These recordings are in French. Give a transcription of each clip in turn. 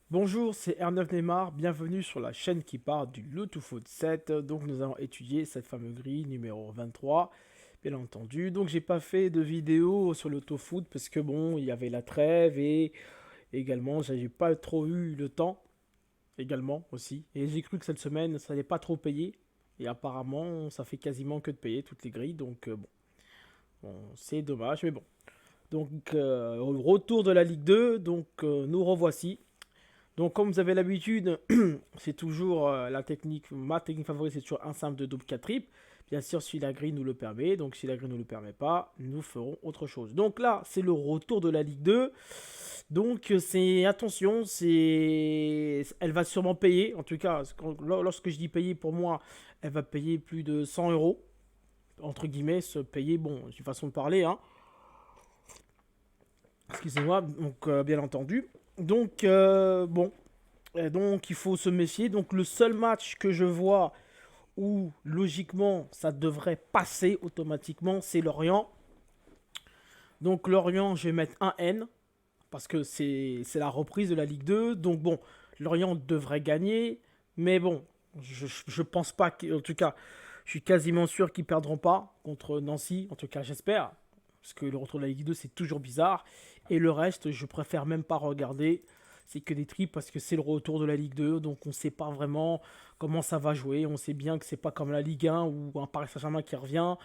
Bonjour, c'est R9 Neymar, bienvenue sur la chaîne qui parle du Lotofoot 7. Donc nous allons étudier cette fameuse grille numéro 23, bien entendu. Donc j'ai pas fait de vidéo sur l'Autofoot parce que bon, il y avait la trêve et également j'ai pas trop eu le temps également aussi. Et j'ai cru que cette semaine ça n'allait pas trop payer. Et apparemment ça fait quasiment que de payer toutes les grilles, donc bon, c'est dommage, mais bon. Donc retour de la Ligue 2, donc nous revoici. Donc, comme vous avez l'habitude, c'est toujours la technique, ma technique favorite, c'est toujours un simple de double 4 triple. Bien sûr, si la grille nous le permet. Donc, si la grille ne nous le permet pas, nous ferons autre chose. Donc là, c'est le retour de la Ligue 2. Donc, c'est attention, elle va sûrement payer. En tout cas, lorsque je dis payer, pour moi, elle va payer plus de 100 euros. Entre guillemets, se payer, bon, c'est une façon de parler, hein. Excusez-moi, donc bien entendu. Donc, bon, et donc il faut se méfier. Donc le seul match que je vois où logiquement ça devrait passer automatiquement, c'est Lorient. Donc Lorient, je vais mettre un N parce que c'est la reprise de la Ligue 2. Donc bon, Lorient devrait gagner. Mais bon, je pense pas qu'en tout cas, je suis quasiment sûr qu'ils perdront pas contre Nancy. En tout cas, j'espère. Parce que le retour de la Ligue 2, c'est toujours bizarre. Et le reste, je préfère même pas regarder. C'est que des tripes parce que c'est le retour de la Ligue 2. Donc on ne sait pas vraiment comment ça va jouer. On sait bien que c'est pas comme la Ligue 1 ou un Paris Saint-Germain qui revient.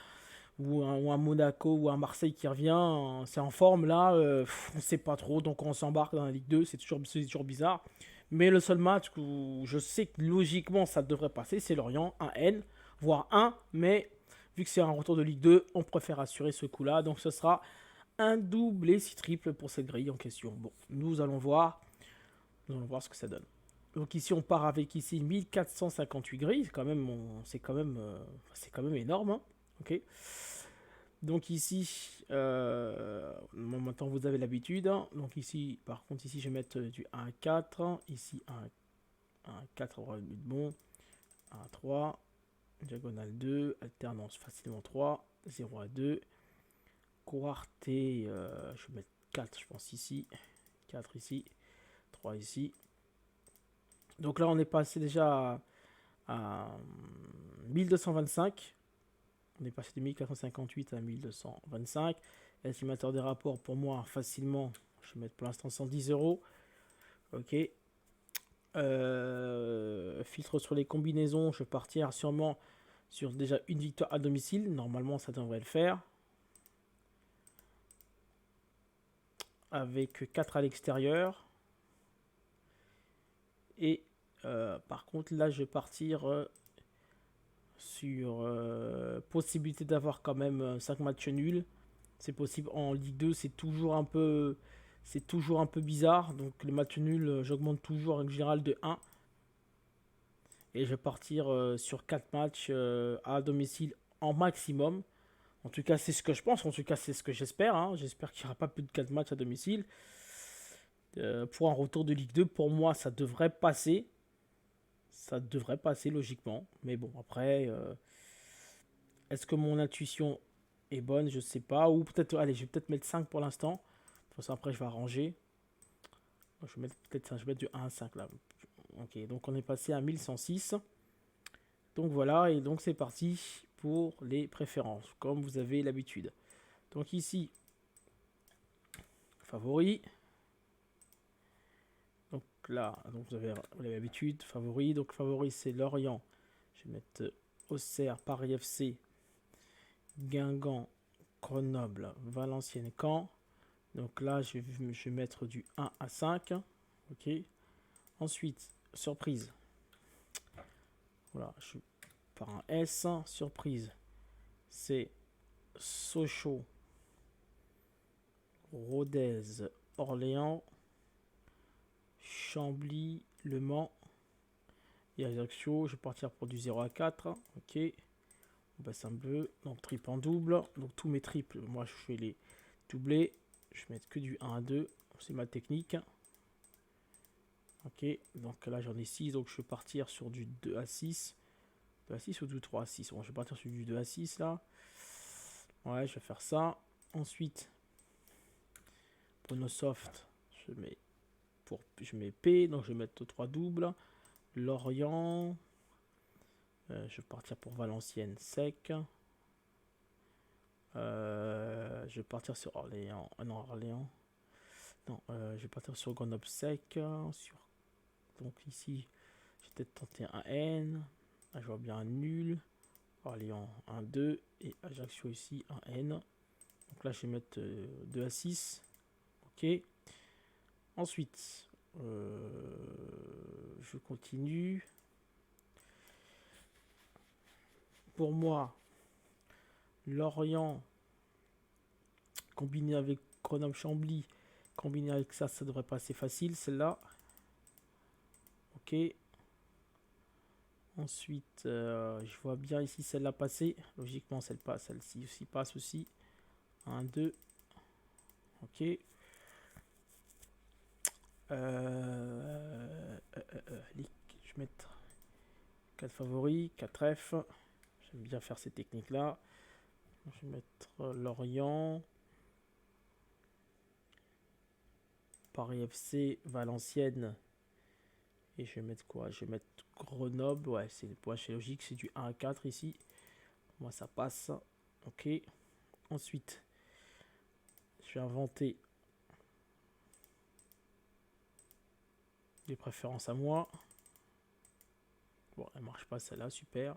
Ou un Monaco ou un Marseille qui revient. C'est en forme là. On ne sait pas trop. Donc on s'embarque dans la Ligue 2. C'est toujours bizarre. Mais le seul match où je sais que logiquement ça devrait passer, c'est Lorient. Un N, voire un. Mais vu que c'est un retour de Ligue 2, on préfère assurer ce coup-là. Donc ce sera un doublé si triple pour cette grille en question. Bon, nous allons voir. Nous allons voir ce que ça donne. Donc ici, on part avec ici 1458 grilles. C'est quand même énorme, hein. Ok. Donc ici, maintenant vous avez l'habitude, hein. Donc ici, par contre, ici, je vais mettre du 1 à 4. Ici, 1 à 4 aura le but bon. 1 à 3. Diagonale 2. Alternance facilement 3. 0 à 2. Quarté, je vais mettre 4, je pense, ici. 4 ici. 3 ici. Donc là, on est passé déjà à 1225. On est passé de 1458 à 1225. L'estimateur des rapports, pour moi, facilement, je vais mettre pour l'instant 110 euros. Ok. Filtre sur les combinaisons, je vais partir sûrement sur déjà une victoire à domicile. Normalement, ça devrait le faire. Avec 4 à l'extérieur. Et par contre, là, je vais partir sur possibilité d'avoir quand même 5 matchs nuls. C'est possible en Ligue 2, c'est toujours un peu bizarre. Donc les matchs nuls, j'augmente toujours en général de 1. Et je vais partir sur 4 matchs à domicile en maximum. En tout cas, c'est ce que je pense. En tout cas, c'est ce que j'espère, hein. J'espère qu'il n'y aura pas plus de 4 matchs à domicile. Pour un retour de Ligue 2, pour moi, ça devrait passer. Ça devrait passer logiquement. Mais bon, après, est-ce que mon intuition est bonne? Je sais pas. Ou peut-être, allez, je vais peut-être mettre 5 pour l'instant. De toute façon, après, je vais arranger. Je vais mettre peut-être ça, je vais mettre du 1 à 5 là. Ok, donc on est passé à 1106. Donc voilà, et donc c'est parti pour les préférences, comme vous avez l'habitude. Donc ici, favori. Donc là, donc vous avez l'habitude, favori. Donc favori, c'est Lorient. Je vais mettre Auxerre, Paris FC, Guingamp, Grenoble, Valenciennes, Caen. Donc là, je vais mettre du 1 à 5. Ok. Ensuite, surprise. Voilà, je pars un S. Surprise, c'est Sochaux, Rodez, Orléans, Chambly, Le Mans et Ajaccio. Je vais partir pour du 0 à 4. Ok. On baisse un peu. Donc triple en double. Donc tous mes triples, moi je fais les doublés. Je vais mettre que du 1 à 2. C'est ma technique. Ok. Donc là j'en ai 6. Donc je vais partir sur du 2 à 6. 2 à 6 ou du 3 à 6. Bon, je vais partir sur du 2 à 6 là. Ouais, je vais faire ça. Ensuite, pour nos softs, je mets je mets P, donc je vais mettre 3 doubles. Lorient. Je vais partir pour Valenciennes sec. Je vais partir sur Orléans. Non, Orléans. Non, je vais partir sur Grenoble sec. Donc ici, j'ai peut-être tenté un N. Ah, je vois bien un nul. Orléans 1, 2. Et Ajaccio ici, un N. Donc là, je vais mettre 2 à 6. Ok. Ensuite, je continue. Pour moi, Lorient combiné avec Grenoble-Chambly, combiné avec ça, ça devrait passer facile, celle-là. Ok. Ensuite, je vois bien ici celle-là passer. Logiquement, celle-ci aussi passe aussi. 1, 2. Ok. Je vais mettre 4 favoris, 4 F. J'aime bien faire ces techniques-là. Je vais mettre Lorient. Paris FC, Valenciennes. Et je vais mettre quoi? Je vais mettre Grenoble. Ouais, c'est logique, c'est du 1 à 4 ici. Moi, ça passe. Ok. Ensuite, je vais inventer des préférences à moi. Bon, elle marche pas celle-là, super.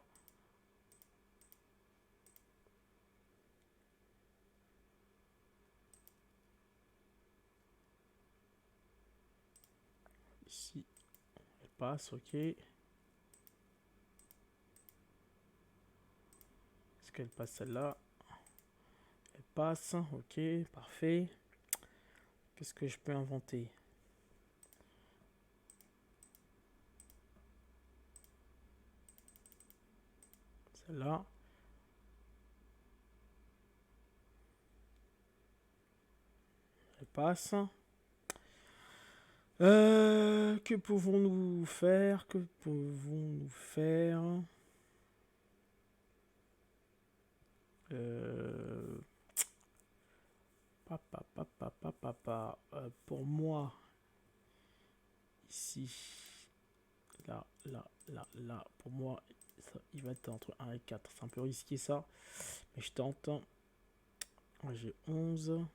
Ici, elle passe, ok. Est-ce qu'elle passe celle-là? Elle passe, ok, parfait. Qu'est-ce que je peux inventer? Celle-là. Elle passe. Que pouvons-nous faire? Que pouvons-nous faire? Pour moi, ici, là, pour moi, ça, il va être entre 1 et 4. C'est un peu risqué ça, mais je tente. J'ai 11.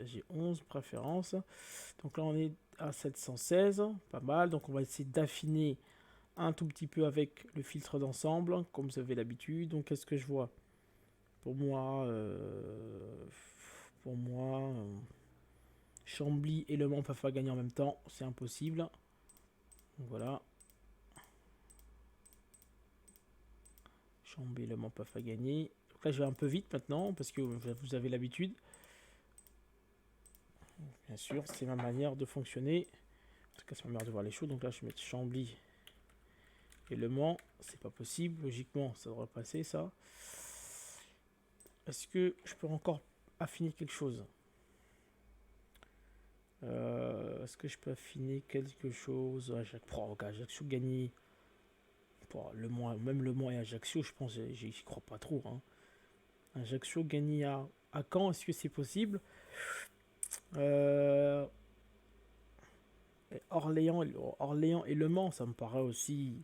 J'ai 11 préférences. Donc là, on est à 716. Pas mal. Donc on va essayer d'affiner un tout petit peu avec le filtre d'ensemble, comme vous avez l'habitude. Donc qu'est-ce que je vois? Pour moi, Chambly et Le Mans peuvent pas gagner en même temps. C'est impossible. Donc voilà. Chambly et Le Mans peuvent pas gagner. Donc là, je vais un peu vite maintenant, parce que vous avez l'habitude. Bien sûr, c'est ma manière de fonctionner. En tout cas, c'est ma manière de voir les choses. Donc là, je vais mettre Chambly et Le Mans. C'est pas possible. Logiquement, ça devrait passer, ça. Est-ce que je peux encore affiner quelque chose? Est-ce que je peux affiner quelque chose? Ajaccio gagné. Le Mans, même Le Mans et Ajaccio, je pense, j'y crois pas trop. Hein. Ajaccio gagné à Caen, est-ce que c'est possible? Orléans et Le Mans, ça me paraît aussi.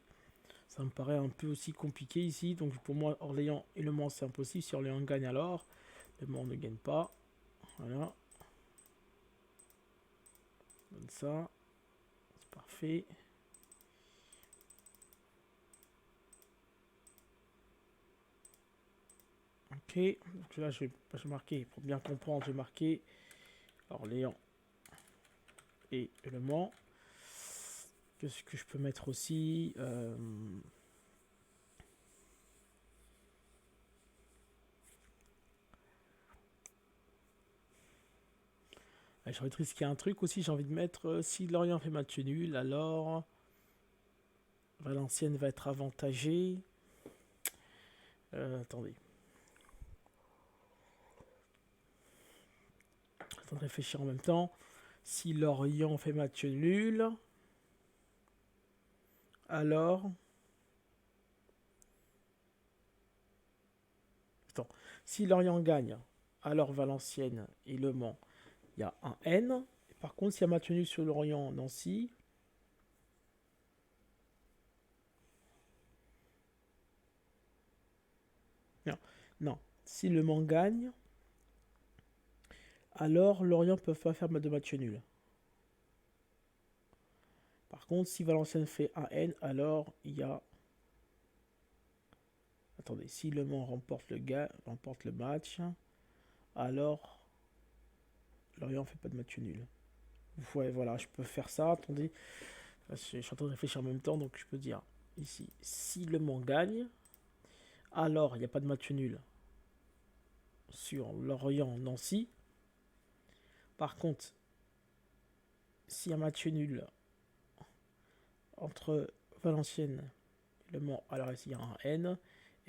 Ça me paraît un peu aussi compliqué ici. Donc pour moi, Orléans et Le Mans, c'est impossible. Si Orléans gagne alors, Le Mans ne gagne pas. Voilà. Comme ça. C'est parfait. Ok. Donc là, je vais marquer. Pour bien comprendre, je vais marquer Orléans et Le Mans. Qu'est-ce que je peux mettre aussi j'ai envie de risquer un truc aussi. J'ai envie de mettre si Lorient fait match nul, alors Valenciennes va être avantagée. Attendez. En train de réfléchir en même temps. Si Lorient fait match nul, alors... Attends. Si Lorient gagne, alors Valenciennes et Le Mans, il y a un N. Par contre, s'il y a match nul sur Lorient, Nancy, non, non. Si Le Mans gagne, alors Lorient ne peut pas faire de match nul. Par contre, si Valenciennes fait un N, alors il y a... Attendez, si Le Mans remporte le match, alors Lorient ne fait pas de match nul. Ouais, voilà, je peux faire ça. Attendez, je suis en train de réfléchir en même temps, donc je peux dire ici, si Le Mans gagne, alors il n'y a pas de match nul sur Lorient-Nancy. Par contre, s'il y a un match nul entre Valenciennes et Le Mans, alors ici il y a un N.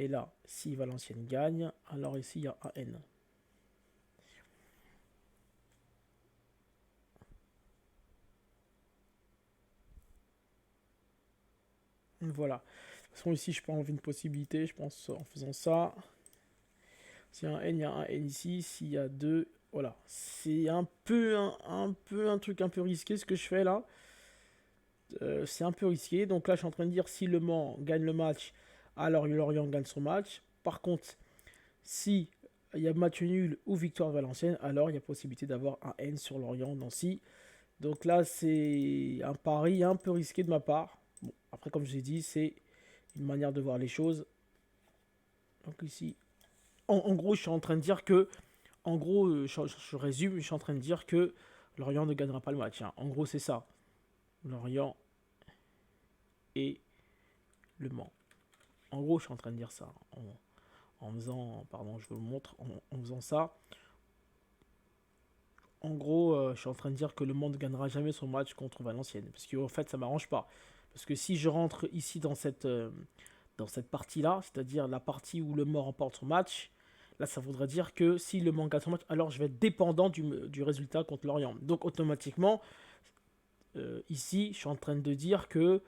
Et là, si Valenciennes gagne, alors ici il y a un N. Voilà. De toute façon, ici, je peux enlever une possibilité, je pense, en faisant ça. S'il y a un N, il y a un N ici. S'il y a deux, voilà. C'est un truc un peu risqué ce que je fais là. C'est un peu risqué. Donc là, je suis en train de dire si Le Mans gagne le match, alors Lorient gagne son match. Par contre, si il y a match nul ou victoire de Valenciennes, alors il y a possibilité d'avoir un N sur Lorient-Nancy. Donc là, c'est un pari un peu risqué de ma part. Bon, après, comme je l'ai dit, c'est une manière de voir les choses. Donc ici, en gros, je suis en train de dire que, en gros, je résume, je suis en train de dire que Lorient ne gagnera pas le match, hein. En gros, c'est ça. Lorient et Le Mans. En gros, je suis en train de dire ça. En faisant, pardon, je vous le montre, en faisant ça. En gros, je suis en train de dire que Le Mans ne gagnera jamais son match contre Valenciennes. Parce qu'en fait, ça m'arrange pas. Parce que si je rentre ici dans cette partie-là, c'est-à-dire la partie où Le Mans remporte son match, là, ça voudrait dire que si Le Mans gagne son match, alors je vais être dépendant du résultat contre Lorient. Donc, automatiquement, ici, je suis en train de dire que,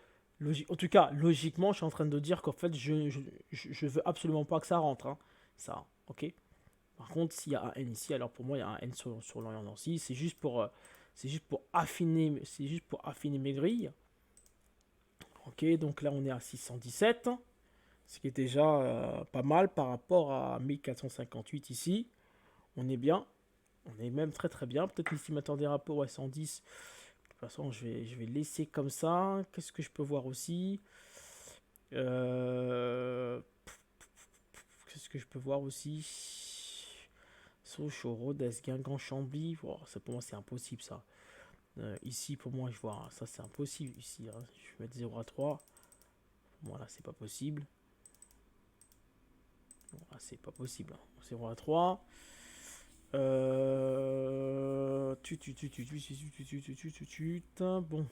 en tout cas, logiquement, je suis en train de dire qu'en fait, je veux absolument pas que ça rentre, hein. Ça, ok. Par contre, s'il y a un N ici, alors pour moi, il y a un N sur Lorient Nancy. C'est juste pour affiner mes grilles. Ok, donc là, on est à 617, ce qui est déjà pas mal par rapport à 1458 ici. On est bien. On est même très très bien. Peut-être l'estimateur des rapports à 110. De toute façon, je vais laisser comme ça. Qu'est-ce que je peux voir aussi? euh... Qu'est-ce que je peux voir aussi? Sochaux, Rodez, Guingamp, Chambly. Oh, ça, pour moi, c'est impossible ça. Ici, pour moi, je vois ça, c'est impossible. Ici, hein. Je vais mettre 0 à 3. Voilà, c'est pas possible. Voilà, c'est pas possible. 0 à 3. Bon,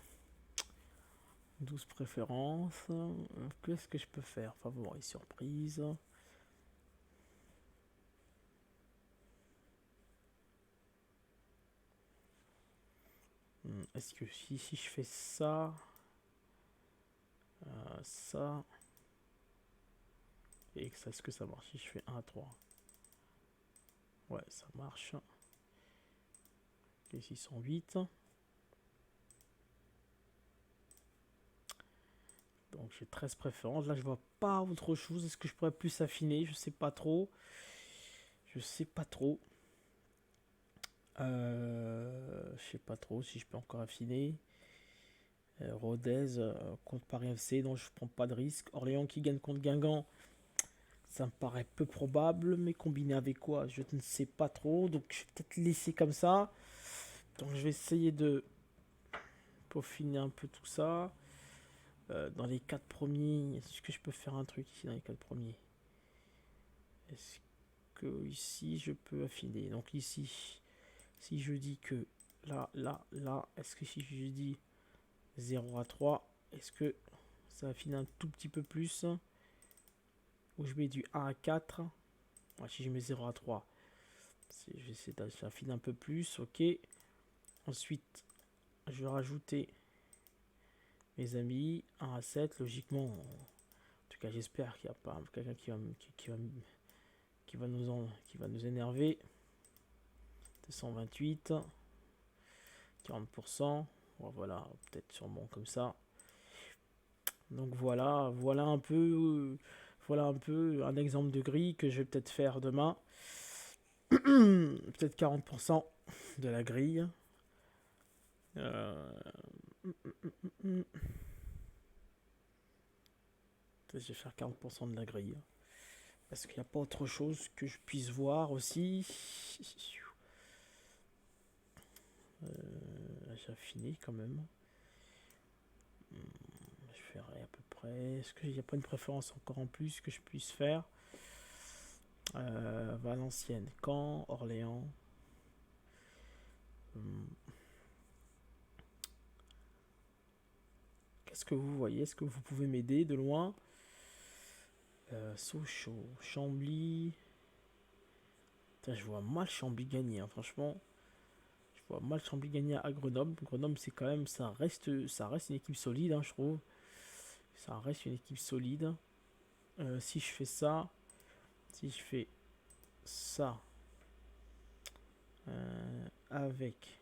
12 préférences. Qu'est-ce que je peux faire? Favori, surprise. Est-ce que si je fais ça, ça, et que ça, est-ce que ça marche si je fais 1 à 3? Ouais, ça marche. Ok, 608. Donc j'ai 13 préférences. Là, je vois pas autre chose. Est-ce que je pourrais plus affiner? Je sais pas trop. Je sais pas trop. Je sais pas trop si je peux encore affiner. Rodez contre Paris FC, donc je prends pas de risque. Orléans qui gagne contre Guingamp, ça me paraît peu probable, mais combiné avec quoi, je ne sais pas trop. Donc je vais peut-être laisser comme ça. Donc je vais essayer de peaufiner un peu tout ça. Dans les 4 premiers, est-ce que je peux faire un truc ici dans les 4 premiers? Est-ce que ici je peux affiner? Donc ici, si je dis que là, est-ce que si je dis 0 à 3, est-ce que ça affine un tout petit peu plus? Ou je mets du 1 à 4. Ouais, si je mets 0 à 3, je vais essayer d'affiner un peu plus. Ok. Ensuite, je vais rajouter mes amis 1 à 7. Logiquement, en tout cas, j'espère qu'il n'y a pas quelqu'un qui va qui va nous énerver. 228, 40%. Bon, voilà, peut-être sûrement comme ça. Donc voilà, voilà un peu un exemple de grille que je vais peut-être faire demain. Peut-être 40% de la grille. Peut-être je vais faire 40% de la grille. Parce qu'il n'y a pas autre chose que je puisse voir aussi. J'ai affiné quand même. Je ferai à peu près. Est-ce qu'il n'y a pas une préférence encore en plus que je puisse faire? Valenciennes, Caen, Orléans. Qu'est-ce que vous voyez? Est-ce que vous pouvez m'aider de loin? Sochaux, Chambly. Putain, je vois mal Chambly gagner, hein, franchement. Je vois mal Chambly gagner à Grenoble. Grenoble, c'est quand même, ça reste une équipe solide, hein, je trouve. Ça reste une équipe solide. Si je fais ça, si je fais ça avec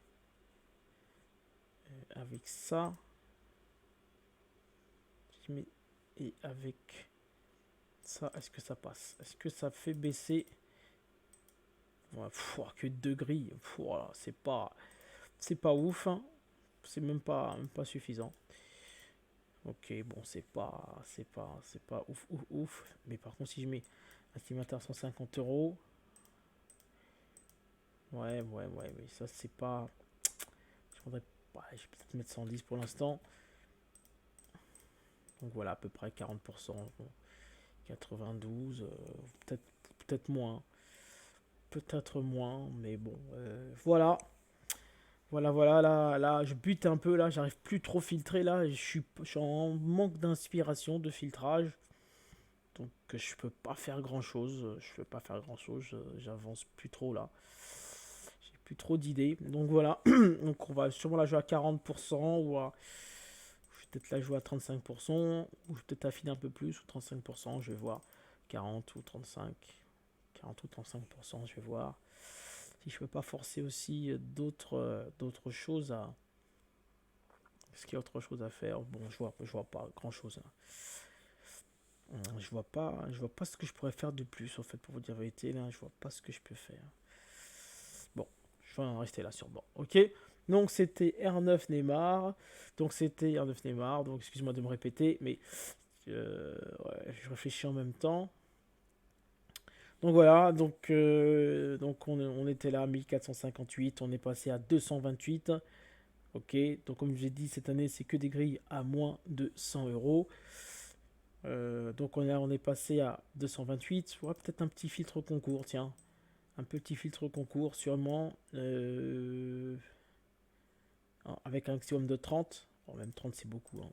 ça, je mets, et avec ça, est-ce que ça passe? Est-ce que ça fait baisser? Ouais, que 2 grilles, c'est pas ouf, hein. C'est même pas suffisant. Ok, bon, c'est pas ouf. Mais par contre, si je mets estimateur 150 euros, ouais, mais ça c'est pas. Je voudrais pas, je vais peut-être mettre 110 pour l'instant. Donc voilà, à peu près 40%. Bon, 92, peut-être moins. Peut-être moins, mais bon, voilà. Voilà, là, je bute un peu, là, j'arrive plus trop filtrer, là, je suis en manque d'inspiration, de filtrage, donc je peux pas faire grand-chose, j'avance plus trop, là, j'ai plus trop d'idées, donc voilà, donc on va sûrement la jouer à 40%, ou à, je vais peut-être la jouer à 35%, ou je vais peut-être affiner un peu plus, ou 35%, je vais voir, 40 ou 35, 40 ou 35%, je vais voir. Si je peux pas forcer aussi d'autres choses à. Est-ce qu'il y a autre chose à faire? Bon, je vois pas grand chose. Je vois pas ce que je pourrais faire de plus, en fait, pour vous dire la vérité, là, je vois pas ce que je peux faire. Bon, je vais en rester là sur bon. Ok. Donc c'était R9 Neymar. Donc excuse-moi de me répéter, mais ouais, je réfléchis en même temps. Donc voilà, donc on était là à 1458, on est passé à 228. Ok, donc comme j'ai dit, cette année, c'est que des grilles à moins de 100 euros. Donc on est passé à 228. Ouais, peut-être un petit filtre concours, tiens. Un petit filtre concours, sûrement. Avec un maximum de 30. Bon, même 30, c'est beaucoup, hein.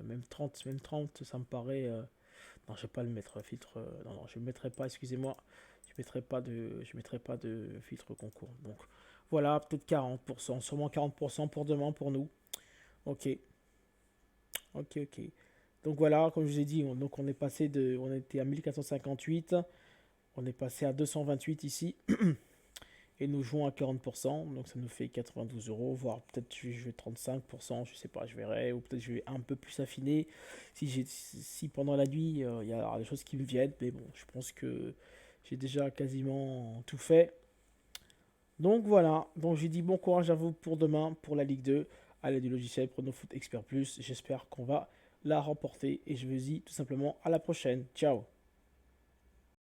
Même 30, ça me paraît. Non, je vais pas le mettre filtre. Non, je ne mettrai pas, excusez-moi. Je mettrai pas de filtre concours. Donc voilà, peut-être 40%, sûrement 40% pour demain pour nous. Ok. Ok. Donc voilà, comme je vous ai dit, donc on était à 1458, on est passé à 228 ici, et nous jouons à 40%, donc ça nous fait 92 euros, voire peut-être je vais 35%, je sais pas, je verrai, ou peut-être je vais un peu plus affiner, si pendant la nuit il y a des choses qui me viennent, mais bon, je pense que j'ai déjà quasiment tout fait. Donc voilà, donc j'ai dit bon courage à vous pour demain, pour la Ligue 2, à l'aide du logiciel Pronofoot Expert Plus. J'espère qu'on va la remporter et je vous dis tout simplement à la prochaine. Ciao.